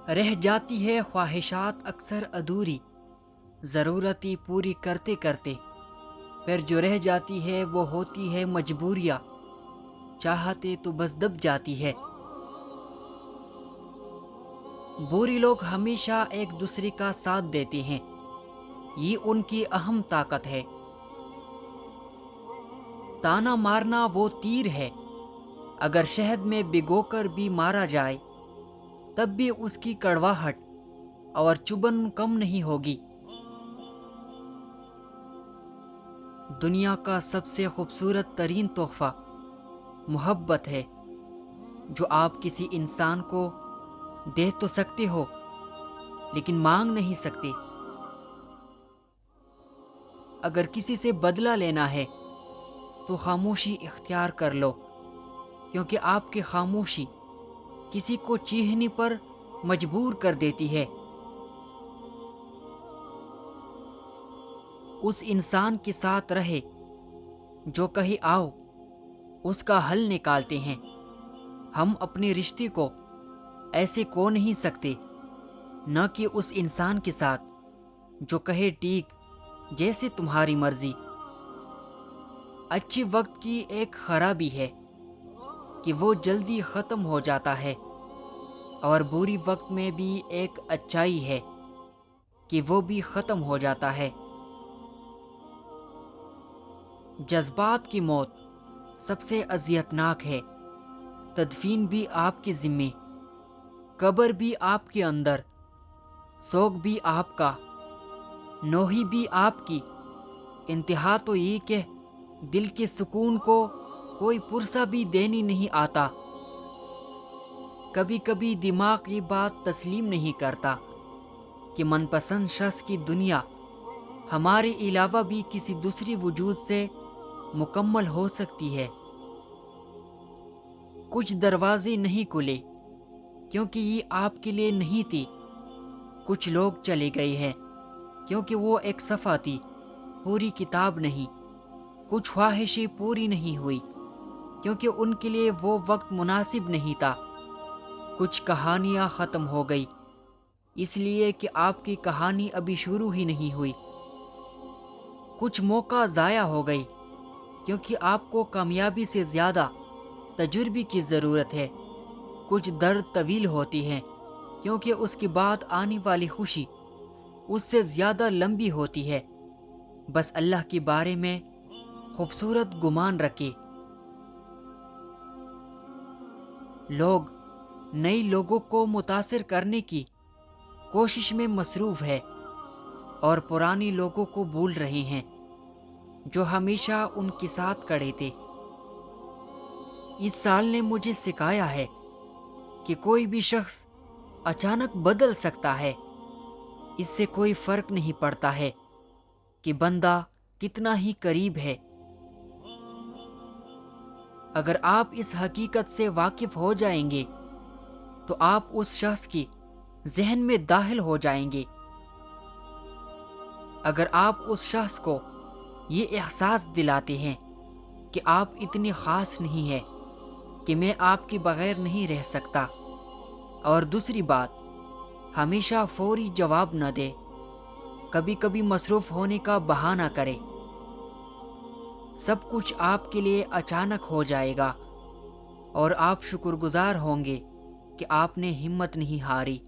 رہ جاتی ہے خواہشات اکثر ادھوری، ضرورتی پوری کرتے کرتے، پھر جو رہ جاتی ہے وہ ہوتی ہے مجبوریاں، چاہتے تو بس دب جاتی ہے۔ بوری لوگ ہمیشہ ایک دوسرے کا ساتھ دیتے ہیں، یہ ان کی اہم طاقت ہے۔ تانا مارنا وہ تیر ہے، اگر شہد میں بھگو کر بھی مارا جائے تب بھی اس کی کڑواہٹ اور چبھن کم نہیں ہوگی۔ دنیا کا سب سے خوبصورت ترین تحفہ محبت ہے، جو آپ کسی انسان کو دے تو سکتے ہو لیکن مانگ نہیں سکتے۔ اگر کسی سے بدلہ لینا ہے تو خاموشی اختیار کر لو، کیونکہ آپ کی خاموشی کسی کو چیخنے پر مجبور کر دیتی ہے۔ اس انسان کے ساتھ رہے جو کہے آؤ، اس کا حل نکالتے ہیں۔ ہم اپنے رشتے کو ایسے کھو نہیں سکتے، نہ کہ اس انسان کے ساتھ جو کہے ٹھیک جیسے تمہاری مرضی۔ اچھے وقت کی ایک خرابی ہے کہ وہ جلدی ختم ہو جاتا ہے، اور بری وقت میں بھی ایک اچائی ہے کہ وہ بھی ختم ہو جاتا ہے۔ جذبات کی موت سب سے اذیتناک ہے، تدفین بھی آپ کے ذمے، قبر بھی آپ کے اندر، سوگ بھی آپ کا، نوحی بھی آپ کی۔ انتہا تو یہ کہ دل کے سکون کو کوئی پرسہ بھی دینے نہیں آتا۔ کبھی کبھی دماغ یہ بات تسلیم نہیں کرتا کہ من پسند شخص کی دنیا ہمارے علاوہ بھی کسی دوسری وجود سے مکمل ہو سکتی ہے۔ کچھ دروازے نہیں کھلے کیونکہ یہ آپ کے لیے نہیں تھی، کچھ لوگ چلے گئے ہیں کیونکہ وہ ایک صفحہ تھی، پوری کتاب نہیں۔ کچھ خواہشیں پوری نہیں ہوئی کیونکہ ان کے لیے وہ وقت مناسب نہیں تھا۔ کچھ کہانیاں ختم ہو گئی اس لیے کہ آپ کی کہانی ابھی شروع ہی نہیں ہوئی۔ کچھ موقع ضائع ہو گئی کیونکہ آپ کو کامیابی سے زیادہ تجربے کی ضرورت ہے۔ کچھ درد طویل ہوتی ہیں کیونکہ اس کے بعد آنے والی خوشی اس سے زیادہ لمبی ہوتی ہے۔ بس اللہ کے بارے میں خوبصورت گمان رکھے۔ لوگ نئے لوگوں کو متاثر کرنے کی کوشش میں مصروف ہے اور پرانے لوگوں کو بھول رہے ہیں جو ہمیشہ ان کے ساتھ کھڑے تھے۔ اس سال نے مجھے سکھایا ہے کہ کوئی بھی شخص اچانک بدل سکتا ہے، اس سے کوئی فرق نہیں پڑتا ہے کہ بندہ کتنا ہی قریب ہے۔ اگر آپ اس حقیقت سے واقف ہو جائیں گے تو آپ اس شخص کی ذہن میں داخل ہو جائیں گے۔ اگر آپ اس شخص کو یہ احساس دلاتے ہیں کہ آپ اتنے خاص نہیں ہیں کہ میں آپ کے بغیر نہیں رہ سکتا۔ اور دوسری بات، ہمیشہ فوری جواب نہ دے، کبھی کبھی مصروف ہونے کا بہانہ کرے۔ سب کچھ آپ کے لیے اچانک ہو جائے گا اور آپ شکر گزار ہوں گے کہ آپ نے ہمت نہیں ہاری۔